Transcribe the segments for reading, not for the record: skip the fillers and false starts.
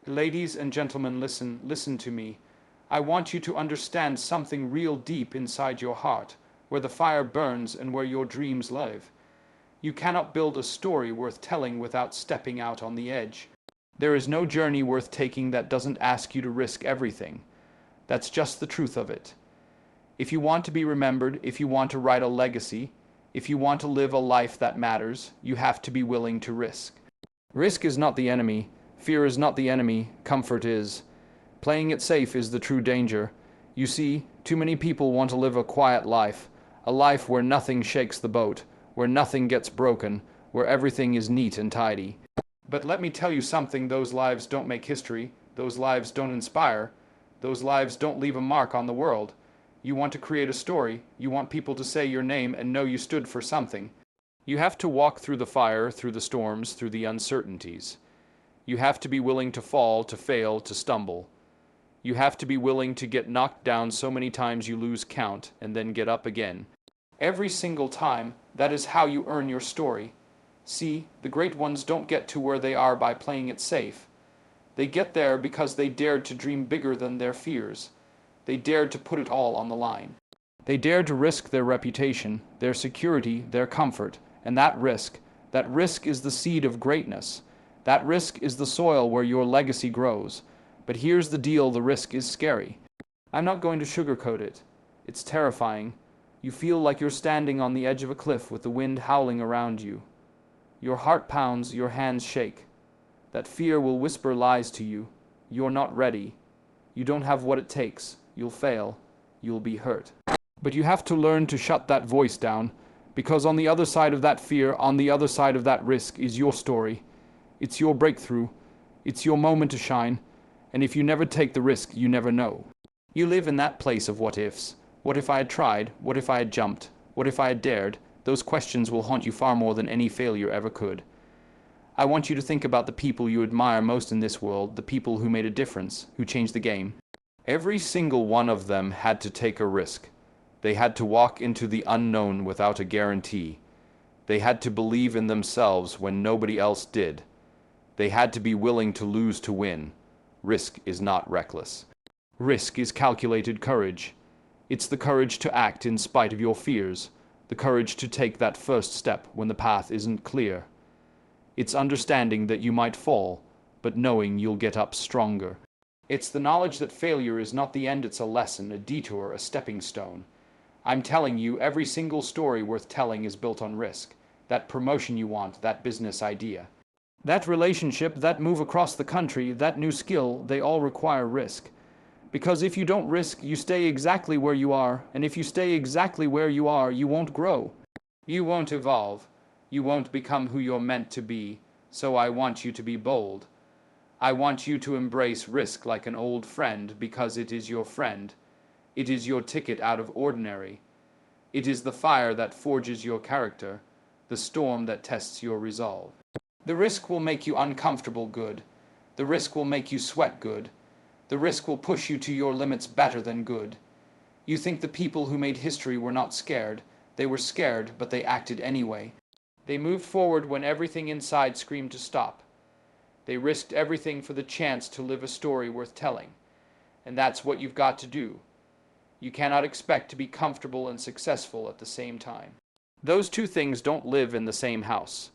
Ladies and gentlemen, listen to me. I want you to understand something real deep inside your heart, where the fire burns and where your dreams live. You cannot build a story worth telling without stepping out on the edge. There is no journey worth taking that doesn't ask you to risk everything. That's just the truth of it. If you want to be remembered, if you want to write a legacy, if you want to live a life that matters, you have to be willing to risk. Risk is not the enemy. Fear is not the enemy. Comfort is. Playing it safe is the true danger. You see, too many people want to live a quiet life, a life where nothing shakes the boat, where nothing gets broken, where everything is neat and tidy. But let me tell you something, those lives don't make history, those lives don't inspire, those lives don't leave a mark on the world. You want to create a story, you want people to say your name and know you stood for something. You have to walk through the fire, through the storms, through the uncertainties. You have to be willing to fall, to fail, to stumble. You have to be willing to get knocked down so many times you lose count and then get up again. Every single time, that is how you earn your story. See, the great ones don't get to where they are by playing it safe. They get there because they dared to dream bigger than their fears. They dared to put it all on the line. They dared to risk their reputation, their security, their comfort, and that risk is the seed of greatness. That risk is the soil where your legacy grows. But here's the deal, the risk is scary. I'm not going to sugarcoat it. It's terrifying. You feel like you're standing on the edge of a cliff with the wind howling around you. Your heart pounds, your hands shake. That fear will whisper lies to you. You're not ready. You don't have what it takes. You'll fail. You'll be hurt. But you have to learn to shut that voice down, because on the other side of that fear, on the other side of that risk is your story. It's your breakthrough. It's your moment to shine. And if you never take the risk, you never know. You live in that place of what ifs. What if I had tried? What if I had jumped? What if I had dared? Those questions will haunt you far more than any failure ever could. I want you to think about the people you admire most in this world, the people who made a difference, who changed the game. Every single one of them had to take a risk. They had to walk into the unknown without a guarantee. They had to believe in themselves when nobody else did. They had to be willing to lose to win. Risk is not reckless. Risk is calculated courage. It's the courage to act in spite of your fears, the courage to take that first step when the path isn't clear. It's understanding that you might fall, but knowing you'll get up stronger. It's the knowledge that failure is not the end, it's a lesson, a detour, a stepping stone. I'm telling you, every single story worth telling is built on risk. That promotion you want, that business idea. That relationship, that move across the country, that new skill, they all require risk. Because if you don't risk, you stay exactly where you are, and if you stay exactly where you are, you won't grow. You won't evolve. You won't become who you're meant to be. So I want you to be bold. I want you to embrace risk like an old friend, because it is your friend. It is your ticket out of ordinary. It is the fire that forges your character, the storm that tests your resolve. The risk will make you uncomfortable good. The risk will make you sweat good. The risk will push you to your limits better than good. You think the people who made history were not scared. They were scared, but they acted anyway. They moved forward when everything inside screamed to stop. They risked everything for the chance to live a story worth telling. And that's what you've got to do. You cannot expect to be comfortable and successful at the same time. Those two things don't live in the same house.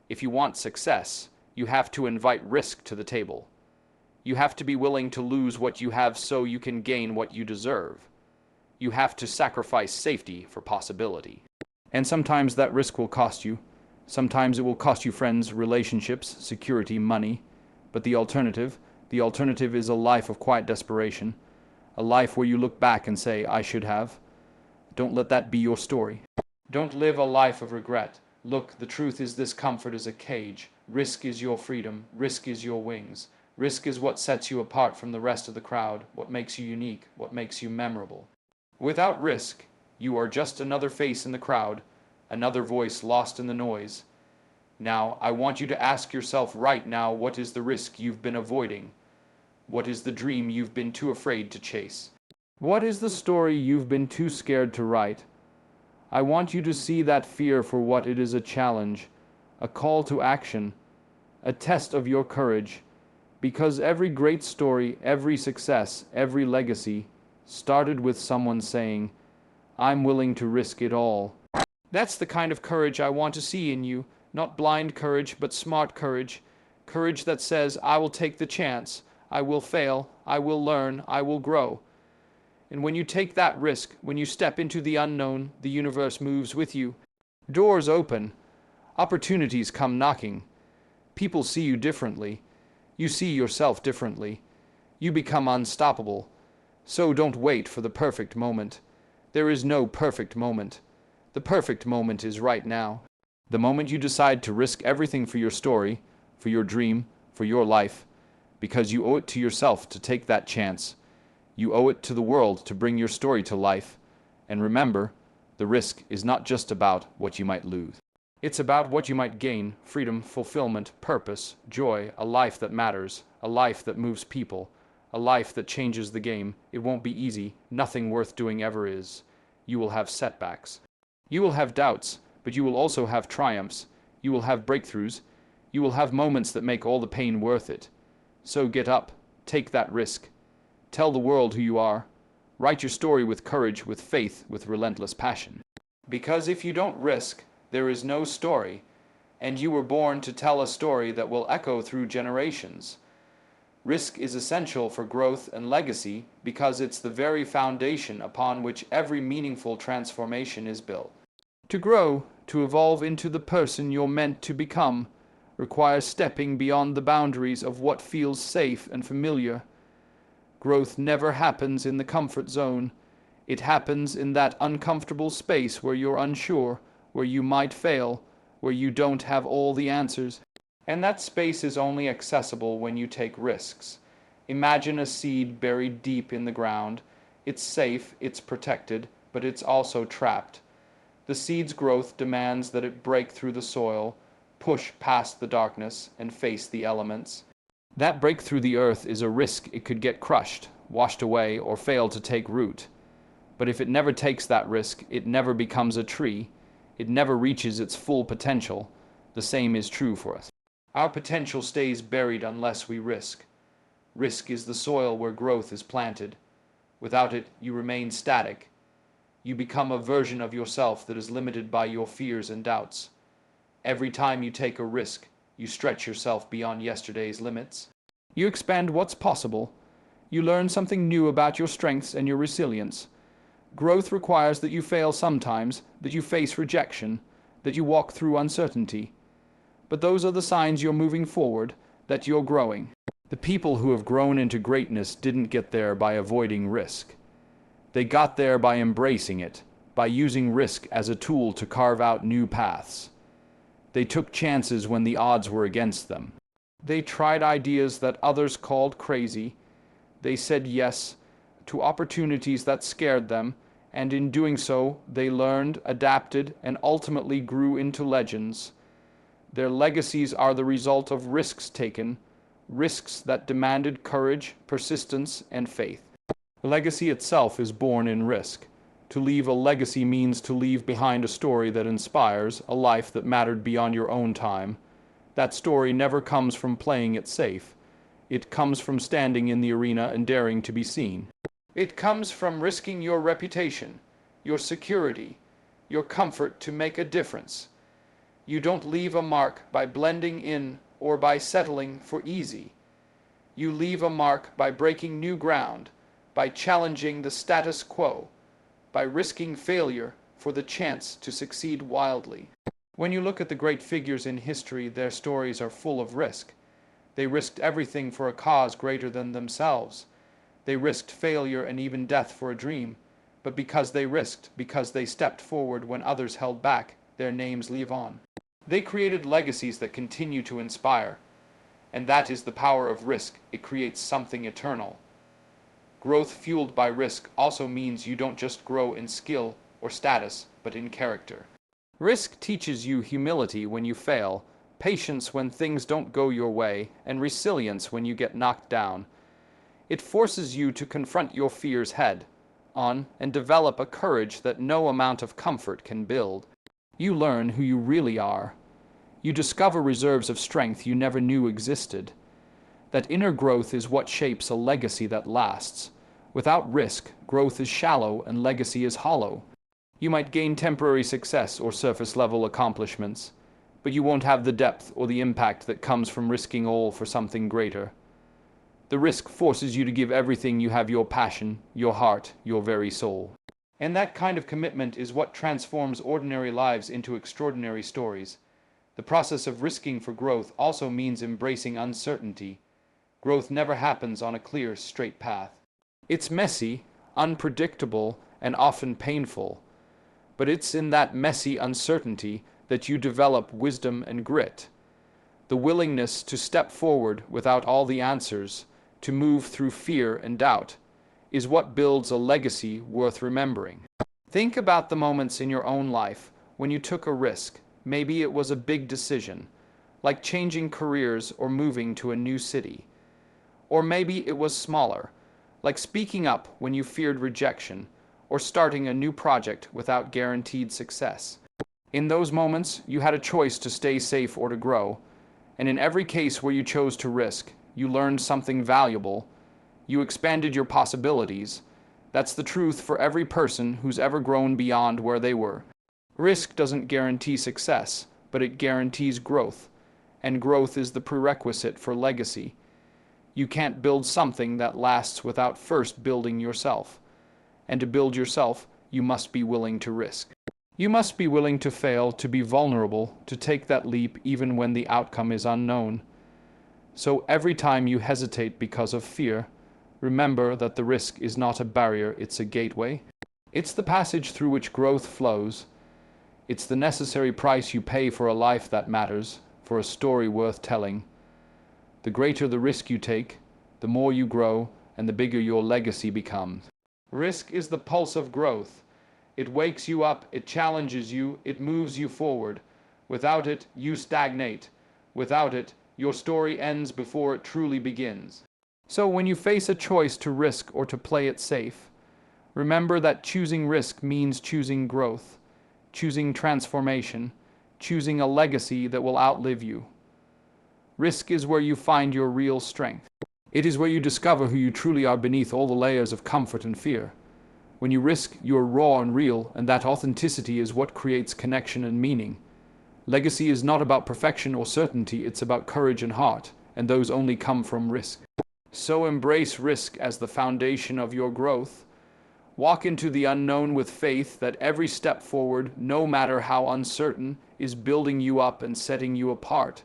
If you want success, you have to invite risk to the table. You have to be willing to lose what you have so you can gain what you deserve. You have to sacrifice safety for possibility. And sometimes that risk will cost you. Sometimes it will cost you friends, relationships, security, money. But the alternative is a life of quiet desperation. A life where you look back and say, I should have. Don't let that be your story. Don't live a life of regret. Look, the truth is this comfort is a cage. Risk is your freedom. Risk is your wings. Risk is what sets you apart from the rest of the crowd, what makes you unique, what makes you memorable. Without risk, you are just another face in the crowd, another voice lost in the noise. Now, I want you to ask yourself right now, what is the risk you've been avoiding? What is the dream you've been too afraid to chase? What is the story you've been too scared to write? I want you to see that fear for what it is, a challenge, a call to action, a test of your courage. Because every great story, every success, every legacy started with someone saying, I'm willing to risk it all. That's the kind of courage I want to see in you. Not blind courage, but smart courage. Courage that says, I will take the chance, I will fail, I will learn, I will grow. And when you take that risk, when you step into the unknown, the universe moves with you. Doors open, opportunities come knocking. People see you differently. You see yourself differently. You become unstoppable. So don't wait for the perfect moment. There is no perfect moment. The perfect moment is right now. The moment you decide to risk everything for your story, for your dream, for your life, because you owe it to yourself to take that chance. You owe it to the world to bring your story to life. And remember, the risk is not just about what you might lose. It's about what you might gain: freedom, fulfillment, purpose, joy, a life that matters, a life that moves people, a life that changes the game. It won't be easy. Nothing worth doing ever is. You will have setbacks. You will have doubts, but you will also have triumphs. You will have breakthroughs. You will have moments that make all the pain worth it. So get up, take that risk. Tell the world who you are. Write your story with courage, with faith, with relentless passion. Because if you don't risk, there is no story, and you were born to tell a story that will echo through generations. Risk is essential for growth and legacy because it's the very foundation upon which every meaningful transformation is built. To grow, to evolve into the person you're meant to become, requires stepping beyond the boundaries of what feels safe and familiar. Growth never happens in the comfort zone. It happens in that uncomfortable space where you're unsure, where you might fail, where you don't have all the answers. And that space is only accessible when you take risks. Imagine a seed buried deep in the ground. It's safe, it's protected, but it's also trapped. The seed's growth demands that it break through the soil, push past the darkness, and face the elements. That break through the earth is a risk. It could get crushed, washed away, or fail to take root. But if it never takes that risk, it never becomes a tree. It never reaches its full potential. The same is true for us. Our potential stays buried unless we risk. Risk is the soil where growth is planted. Without it, you remain static. You become a version of yourself that is limited by your fears and doubts. Every time you take a risk, you stretch yourself beyond yesterday's limits. You expand what's possible. You learn something new about your strengths and your resilience. Growth requires that you fail sometimes, that you face rejection, that you walk through uncertainty. But those are the signs you're moving forward, that you're growing. The people who have grown into greatness didn't get there by avoiding risk. They got there by embracing it, by using risk as a tool to carve out new paths. They took chances when the odds were against them. They tried ideas that others called crazy. They said yes to opportunities that scared them, and in doing so, they learned, adapted, and ultimately grew into legends. Their legacies are the result of risks taken, risks that demanded courage, persistence, and faith. Legacy itself is born in risk. To leave a legacy means to leave behind a story that inspires, a life that mattered beyond your own time. That story never comes from playing it safe. It comes from standing in the arena and daring to be seen. It comes from risking your reputation, your security, your comfort to make a difference. You don't leave a mark by blending in or by settling for easy. You leave a mark by breaking new ground, by challenging the status quo, by risking failure for the chance to succeed wildly. When you look at the great figures in history, their stories are full of risk. They risked everything for a cause greater than themselves. They risked failure and even death for a dream. But because they risked, because they stepped forward when others held back, their names live on. They created legacies that continue to inspire. And that is the power of risk. It creates something eternal. Growth fueled by risk also means you don't just grow in skill or status, but in character. Risk teaches you humility when you fail, patience when things don't go your way, and resilience when you get knocked down. It forces you to confront your fears head on and develop a courage that no amount of comfort can build. You learn who you really are. You discover reserves of strength you never knew existed. That inner growth is what shapes a legacy that lasts. Without risk, growth is shallow and legacy is hollow. You might gain temporary success or surface-level accomplishments, but you won't have the depth or the impact that comes from risking all for something greater. The risk forces you to give everything you have, your passion, your heart, your very soul. And that kind of commitment is what transforms ordinary lives into extraordinary stories. The process of risking for growth also means embracing uncertainty. Growth never happens on a clear, straight path. It's messy, unpredictable, and often painful. But it's in that messy uncertainty that you develop wisdom and grit. The willingness to step forward without all the answers, to move through fear and doubt, is what builds a legacy worth remembering. Think about the moments in your own life when you took a risk. Maybe it was a big decision, like changing careers or moving to a new city. Or maybe it was smaller, like speaking up when you feared rejection, or starting a new project without guaranteed success. In those moments, you had a choice to stay safe or to grow, and in every case where you chose to risk, you learned something valuable. You expanded your possibilities. That's the truth for every person who's ever grown beyond where they were. Risk doesn't guarantee success, but it guarantees growth, and growth is the prerequisite for legacy. You can't build something that lasts without first building yourself. And to build yourself, you must be willing to risk. You must be willing to fail, to be vulnerable, to take that leap even when the outcome is unknown. So every time you hesitate because of fear, remember that the risk is not a barrier, it's a gateway. It's the passage through which growth flows. It's the necessary price you pay for a life that matters, for a story worth telling. The greater the risk you take, the more you grow, and the bigger your legacy becomes. Risk is the pulse of growth. It wakes you up, it challenges you, it moves you forward. Without it, you stagnate. Without it, your story ends before it truly begins. So when you face a choice to risk or to play it safe, remember that choosing risk means choosing growth, choosing transformation, choosing a legacy that will outlive you. Risk is where you find your real strength. It is where you discover who you truly are beneath all the layers of comfort and fear. When you risk, you are raw and real, and that authenticity is what creates connection and meaning. Legacy is not about perfection or certainty, it's about courage and heart, and those only come from risk. So embrace risk as the foundation of your growth. Walk into the unknown with faith that every step forward, no matter how uncertain, is building you up and setting you apart.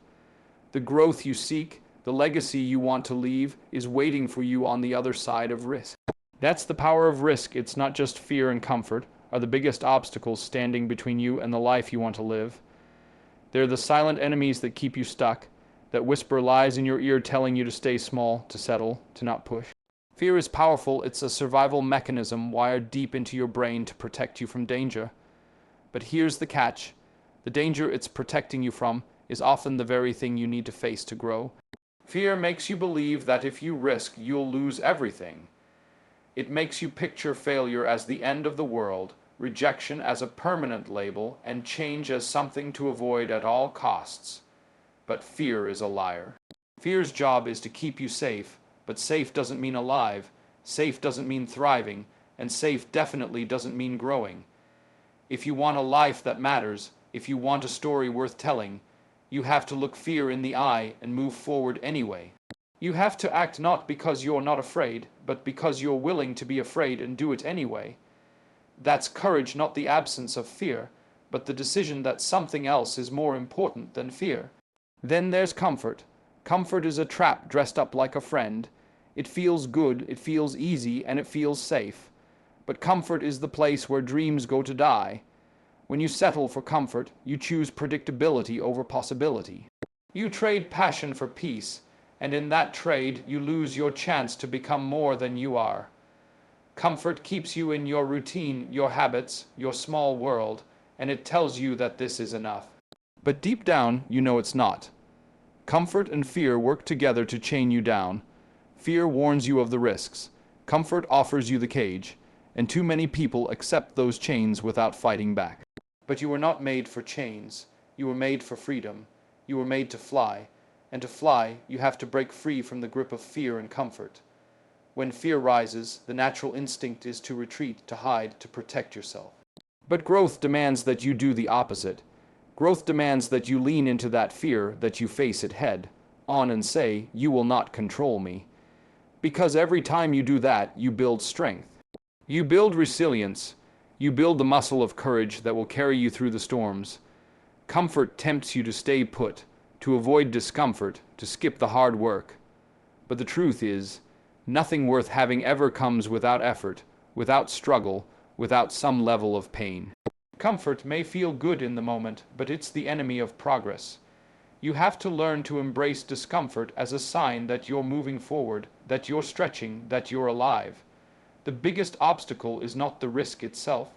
The growth you seek, the legacy you want to leave, is waiting for you on the other side of risk. That's the power of risk. It's not just fear and comfort are the biggest obstacles standing between you and the life you want to live. They're the silent enemies that keep you stuck, that whisper lies in your ear telling you to stay small, to settle, to not push. Fear is powerful. It's a survival mechanism wired deep into your brain to protect you from danger. But here's the catch. The danger it's protecting you from is often the very thing you need to face to grow. Fear makes you believe that if you risk, you'll lose everything. It makes you picture failure as the end of the world, rejection as a permanent label, and change as something to avoid at all costs. But fear is a liar. Fear's job is to keep you safe, but safe doesn't mean alive, safe doesn't mean thriving, and safe definitely doesn't mean growing. If you want a life that matters, if you want a story worth telling, you have to look fear in the eye and move forward anyway. You have to act not because you're not afraid, but because you're willing to be afraid and do it anyway. That's courage, not the absence of fear, but the decision that something else is more important than fear. Then there's comfort. Comfort is a trap dressed up like a friend. It feels good, it feels easy, and it feels safe. But comfort is the place where dreams go to die. When you settle for comfort, you choose predictability over possibility. You trade passion for peace, and in that trade you lose your chance to become more than you are. Comfort keeps you in your routine, your habits, your small world, and it tells you that this is enough. But deep down, you know it's not. Comfort and fear work together to chain you down. Fear warns you of the risks. Comfort offers you the cage, and too many people accept those chains without fighting back. But you were not made for chains. You were made for freedom. You were made to fly. and to fly, you have to break free from the grip of fear and comfort. When fear rises, the natural instinct is to retreat, to hide, to protect yourself. But growth demands that you do the opposite. Growth demands that you lean into that fear, that you face it head on and say, "You will not control me." Because every time you do that, you build strength. You build resilience. You build the muscle of courage that will carry you through the storms. Comfort tempts you to stay put, to avoid discomfort, to skip the hard work. But the truth is, nothing worth having ever comes without effort, without struggle, without some level of pain. Comfort may feel good in the moment, but it's the enemy of progress. You have to learn to embrace discomfort as a sign that you're moving forward, that you're stretching, that you're alive. The biggest obstacle is not the risk itself.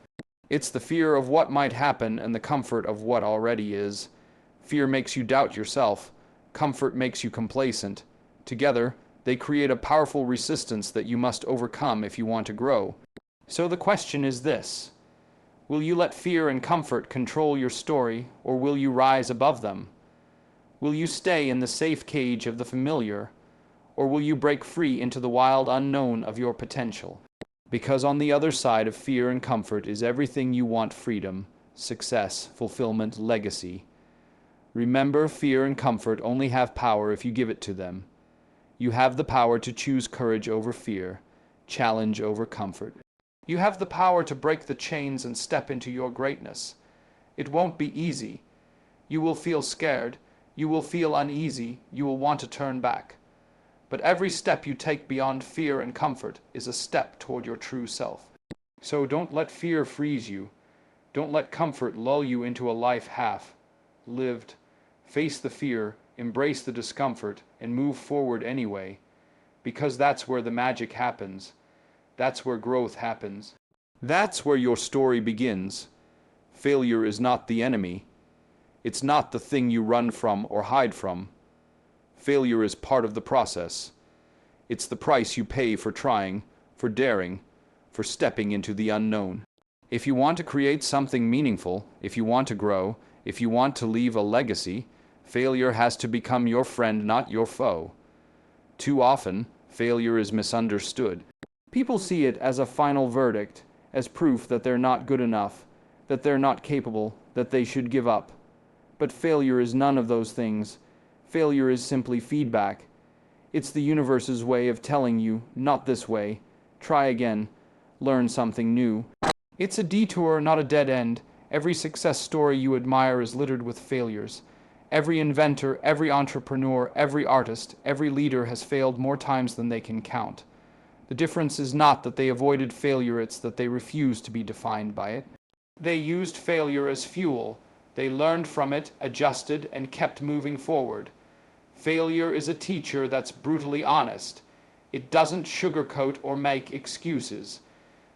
It's the fear of what might happen and the comfort of what already is. Fear makes you doubt yourself. Comfort makes you complacent. Together, they create a powerful resistance that you must overcome if you want to grow. So the question is this: will you let fear and comfort control your story, or will you rise above them? Will you stay in the safe cage of the familiar, or will you break free into the wild unknown of your potential? Because on the other side of fear and comfort is everything you want: freedom, success, fulfillment, legacy. Remember, fear and comfort only have power if you give it to them. You have the power to choose courage over fear, challenge over comfort. You have the power to break the chains and step into your greatness. It won't be easy. You will feel scared. You will feel uneasy. You will want to turn back. But every step you take beyond fear and comfort is a step toward your true self. So don't let fear freeze you. Don't let comfort lull you into a life half lived. Face the fear, embrace the discomfort, and move forward anyway. Because that's where the magic happens. That's where growth happens. That's where your story begins. Failure is not the enemy. It's not the thing you run from or hide from. Failure is part of the process. It's the price you pay for trying, for daring, for stepping into the unknown. If you want to create something meaningful, if you want to grow, if you want to leave a legacy, failure has to become your friend, not your foe. Too often, failure is misunderstood. People see it as a final verdict, as proof that they're not good enough, that they're not capable, that they should give up. But failure is none of those things. Failure is simply feedback. It's the universe's way of telling you, not this way. Try again. Learn something new. It's a detour, not a dead end. Every success story you admire is littered with failures. Every inventor, every entrepreneur, every artist, every leader has failed more times than they can count. The difference is not that they avoided failure, it's that they refused to be defined by it. They used failure as fuel. They learned from it, adjusted, and kept moving forward. Failure is a teacher that's brutally honest. It doesn't sugarcoat or make excuses.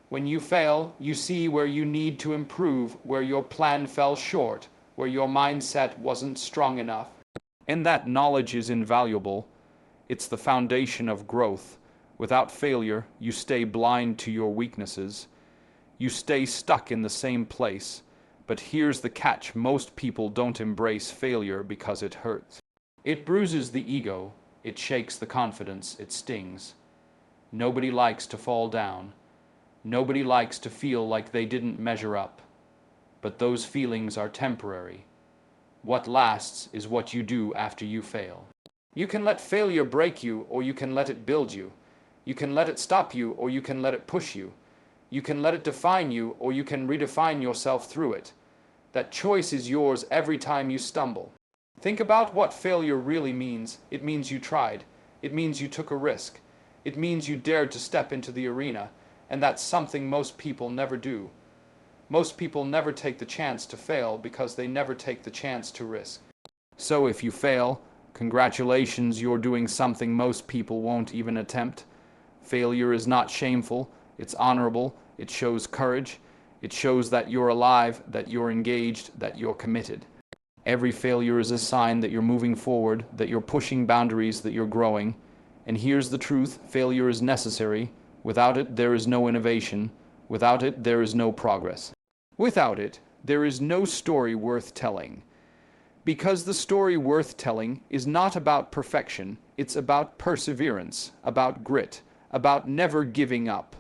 When you fail, you see where you need to improve, where your plan fell short, where your mindset wasn't strong enough. And that knowledge is invaluable. It's the foundation of growth. Without failure, you stay blind to your weaknesses. You stay stuck in the same place. But here's the catch: most people don't embrace failure because it hurts. It bruises the ego. It shakes the confidence. It stings. Nobody likes to fall down. Nobody likes to feel like they didn't measure up. But those feelings are temporary. What lasts is what you do after you fail. You can let failure break you, or you can let it build you. You can let it stop you, or you can let it push you. You can let it define you, or you can redefine yourself through it. That choice is yours every time you stumble. Think about what failure really means. It means you tried. It means you took a risk. It means you dared to step into the arena, and that's something most people never do. Most people never take the chance to fail because they never take the chance to risk. So if you fail, congratulations, you're doing something most people won't even attempt. Failure is not shameful, it's honorable, it shows courage, it shows that you're alive, that you're engaged, that you're committed. Every failure is a sign that you're moving forward, that you're pushing boundaries, that you're growing. And here's the truth: failure is necessary. Without it, there is no innovation. Without it, there is no progress. Without it, there is no story worth telling. Because the story worth telling is not about perfection, it's about perseverance, about grit, about never giving up.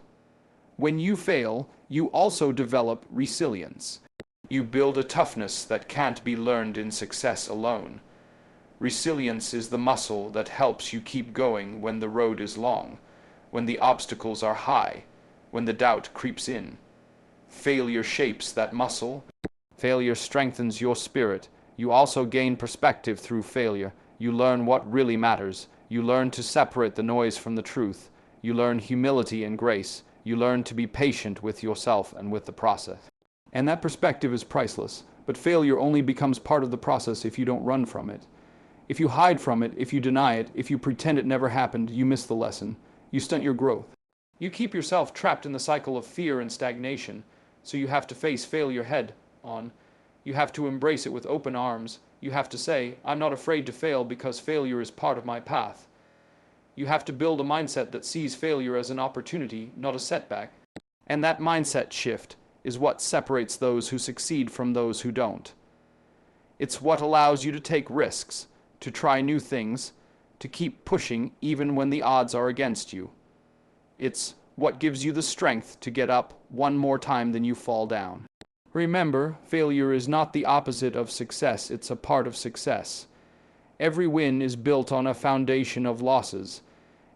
When you fail, you also develop resilience. You build a toughness that can't be learned in success alone. Resilience is the muscle that helps you keep going when the road is long, when the obstacles are high, when the doubt creeps in. Failure shapes that muscle. Failure strengthens your spirit. You also gain perspective through failure. You learn what really matters. You learn to separate the noise from the truth. You learn humility and grace. You learn to be patient with yourself and with the process. And that perspective is priceless. But failure only becomes part of the process if you don't run from it. If you hide from it, if you deny it, if you pretend it never happened, you miss the lesson. You stunt your growth. You keep yourself trapped in the cycle of fear and stagnation, so you have to face failure head on. You have to embrace it with open arms. You have to say, I'm not afraid to fail because failure is part of my path. You have to build a mindset that sees failure as an opportunity, not a setback. And that mindset shift is what separates those who succeed from those who don't. It's what allows you to take risks, to try new things, to keep pushing even when the odds are against you. It's what gives you the strength to get up one more time than you fall down. Remember, failure is not the opposite of success, it's a part of success. Every win is built on a foundation of losses.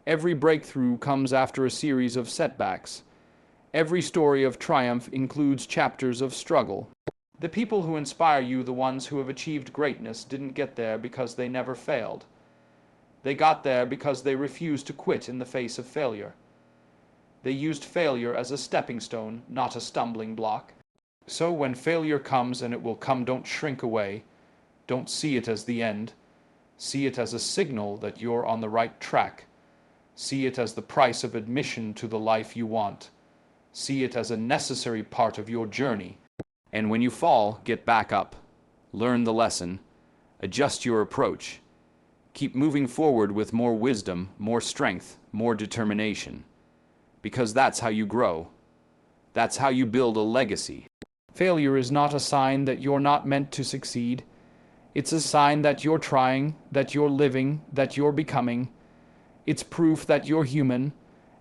Every breakthrough comes after a series of setbacks. Every story of triumph includes chapters of struggle. The people who inspire you, the ones who have achieved greatness, didn't get there because they never failed. They got there because they refused to quit in the face of failure. They used failure as a stepping stone, not a stumbling block. So when failure comes, and it will come, don't shrink away. Don't see it as the end. See it as a signal that you're on the right track. See it as the price of admission to the life you want. See it as a necessary part of your journey. And when you fall, get back up. Learn the lesson. Adjust your approach. Keep moving forward with more wisdom, more strength, more determination. Because that's how you grow. That's how you build a legacy. Failure is not a sign that you're not meant to succeed. It's a sign that you're trying, that you're living, that you're becoming. It's proof that you're human,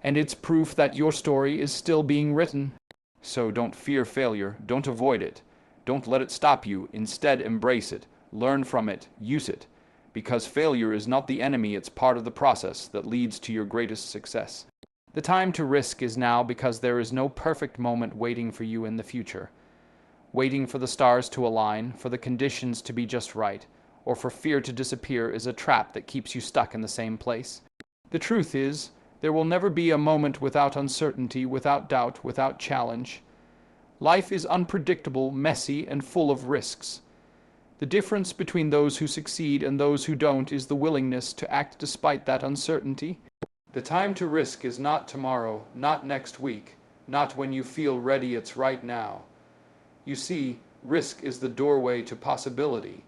and it's proof that your story is still being written. So don't fear failure, don't avoid it. Don't let it stop you, instead embrace it, learn from it, use it. Because failure is not the enemy, it's part of the process that leads to your greatest success. The time to risk is now, because there is no perfect moment waiting for you in the future. Waiting for the stars to align, for the conditions to be just right, or for fear to disappear is a trap that keeps you stuck in the same place. The truth is, there will never be a moment without uncertainty, without doubt, without challenge. Life is unpredictable, messy, and full of risks. The difference between those who succeed and those who don't is the willingness to act despite that uncertainty. The time to risk is not tomorrow, not next week, not when you feel ready, it's right now. You see, risk is the doorway to possibility.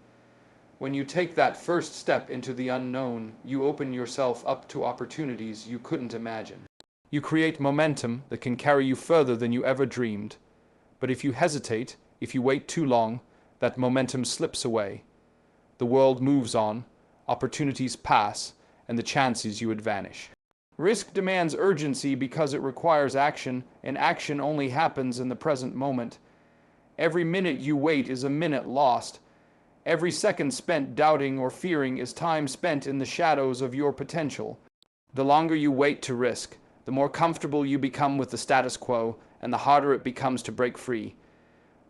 When you take that first step into the unknown, you open yourself up to opportunities you couldn't imagine. You create momentum that can carry you further than you ever dreamed. But if you hesitate, if you wait too long, that momentum slips away. The world moves on, opportunities pass, and the chances you would vanish. Risk demands urgency because it requires action, and action only happens in the present moment. Every minute you wait is a minute lost. Every second spent doubting or fearing is time spent in the shadows of your potential. The longer you wait to risk, the more comfortable you become with the status quo, and the harder it becomes to break free.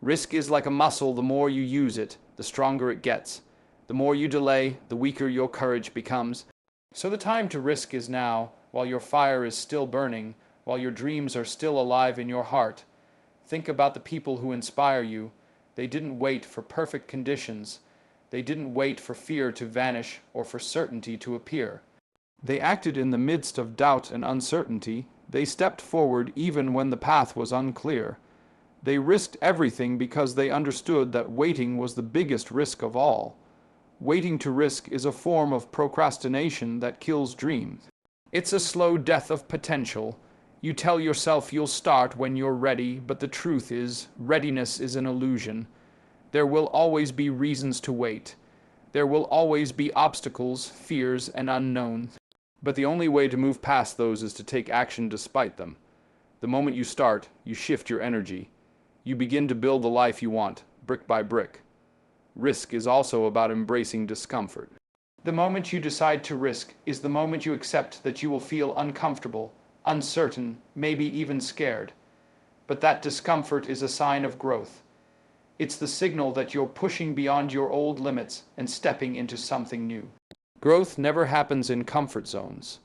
Risk is like a muscle. The more you use it, the stronger it gets. The more you delay, the weaker your courage becomes. So the time to risk is now, while your fire is still burning, while your dreams are still alive in your heart. Think about the people who inspire you. They didn't wait for perfect conditions. They didn't wait for fear to vanish or for certainty to appear. They acted in the midst of doubt and uncertainty. They stepped forward even when the path was unclear. They risked everything because they understood that waiting was the biggest risk of all. Waiting to risk is a form of procrastination that kills dreams. It's a slow death of potential. You tell yourself you'll start when you're ready, but the truth is, readiness is an illusion. There will always be reasons to wait. There will always be obstacles, fears, and unknowns. But the only way to move past those is to take action despite them. The moment you start, you shift your energy. You begin to build the life you want, brick by brick. Risk is also about embracing discomfort. The moment you decide to risk is the moment you accept that you will feel uncomfortable, uncertain, maybe even scared. But that discomfort is a sign of growth. It's the signal that you're pushing beyond your old limits and stepping into something new. Growth never happens in comfort zones.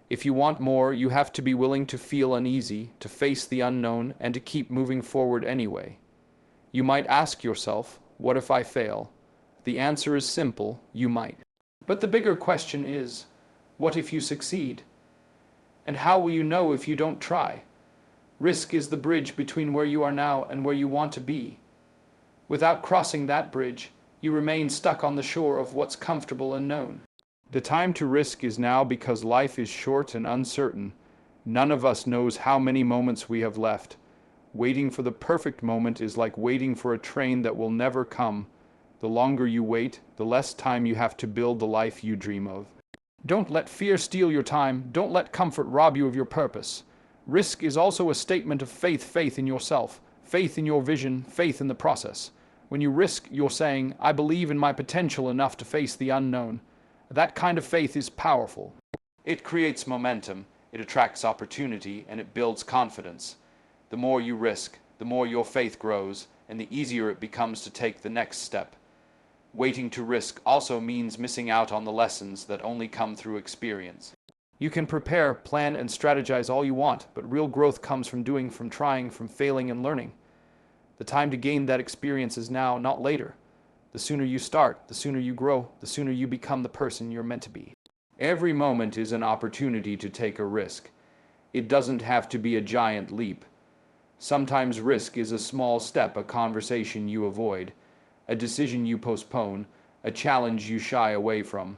If you want more, you have to be willing to feel uneasy, to face the unknown, and to keep moving forward anyway. You might ask yourself, what if I fail? The answer is simple, you might. But the bigger question is, what if you succeed? And how will you know if you don't try? Risk is the bridge between where you are now and where you want to be. Without crossing that bridge, you remain stuck on the shore of what's comfortable and known. The time to risk is now because life is short and uncertain. None of us knows how many moments we have left. Waiting for the perfect moment is like waiting for a train that will never come. The longer you wait, the less time you have to build the life you dream of. Don't let fear steal your time. Don't let comfort rob you of your purpose. Risk is also a statement of faith in yourself, faith in your vision, faith in the process. When you risk, you're saying, I believe in my potential enough to face the unknown. That kind of faith is powerful. It creates momentum, it attracts opportunity, and it builds confidence. The more you risk, the more your faith grows, and the easier it becomes to take the next step. Waiting to risk also means missing out on the lessons that only come through experience. You can prepare, plan, and strategize all you want, but real growth comes from doing, from trying, from failing and learning. The time to gain that experience is now, not later. The sooner you start, the sooner you grow, the sooner you become the person you're meant to be. Every moment is an opportunity to take a risk. It doesn't have to be a giant leap. Sometimes risk is a small step, a conversation you avoid, a decision you postpone, a challenge you shy away from.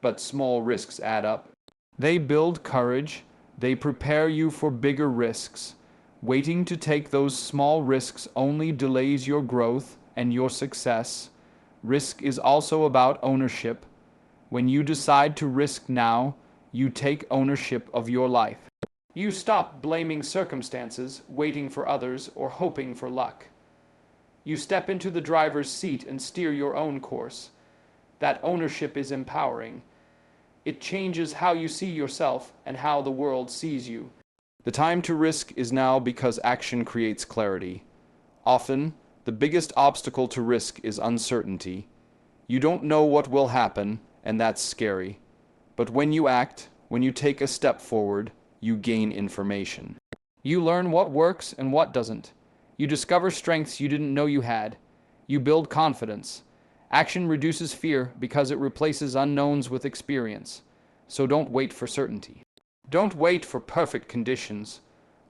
But small risks add up. They build courage. They prepare you for bigger risks. Waiting to take those small risks only delays your growth and your success. Risk is also about ownership. When you decide to risk now, you take ownership of your life. You stop blaming circumstances, waiting for others, or hoping for luck. You step into the driver's seat and steer your own course. That ownership is empowering. It changes how you see yourself and how the world sees you. The time to risk is now because action creates clarity. Often, the biggest obstacle to risk is uncertainty. You don't know what will happen, and that's scary. But when you act, when you take a step forward, you gain information. You learn what works and what doesn't. You discover strengths you didn't know you had. You build confidence. Action reduces fear because it replaces unknowns with experience. So don't wait for certainty. Don't wait for perfect conditions.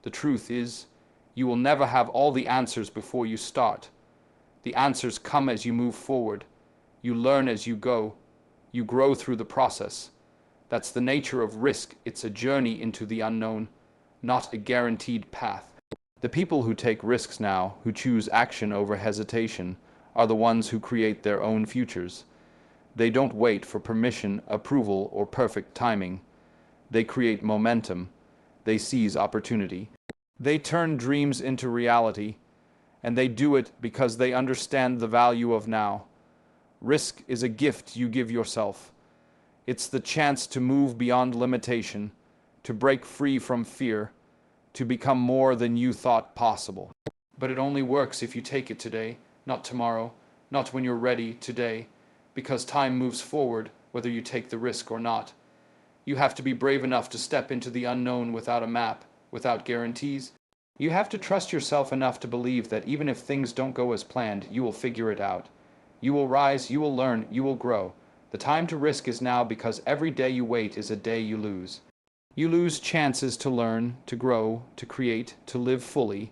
The truth is, you will never have all the answers before you start. The answers come as you move forward. You learn as you go. You grow through the process. That's the nature of risk. It's a journey into the unknown, not a guaranteed path. The people who take risks now, who choose action over hesitation, are the ones who create their own futures. They don't wait for permission, approval, or perfect timing. They create momentum. They seize opportunity. They turn dreams into reality, and they do it because they understand the value of now. Risk is a gift you give yourself. It's the chance to move beyond limitation, to break free from fear, to become more than you thought possible. But it only works if you take it today, not tomorrow, not when you're ready, today, because time moves forward whether you take the risk or not. You have to be brave enough to step into the unknown without a map, without guarantees. You have to trust yourself enough to believe that even if things don't go as planned, you will figure it out. You will rise, you will learn, you will grow. The time to risk is now because every day you wait is a day you lose. You lose chances to learn, to grow, to create, to live fully.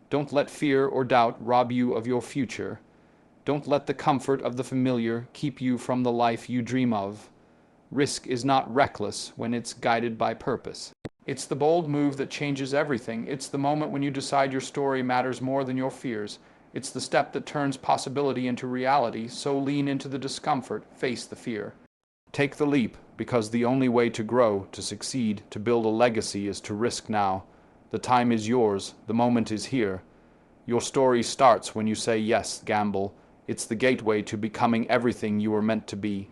Don't let fear or doubt rob you of your future. Don't let the comfort of the familiar keep you from the life you dream of. Risk is not reckless when it's guided by purpose. It's the bold move that changes everything. It's the moment when you decide your story matters more than your fears. It's the step that turns possibility into reality, so lean into the discomfort, face the fear. Take the leap, because the only way to grow, to succeed, to build a legacy is to risk now. The time is yours, the moment is here. Your story starts when you say yes, gamble. It's the gateway to becoming everything you were meant to be.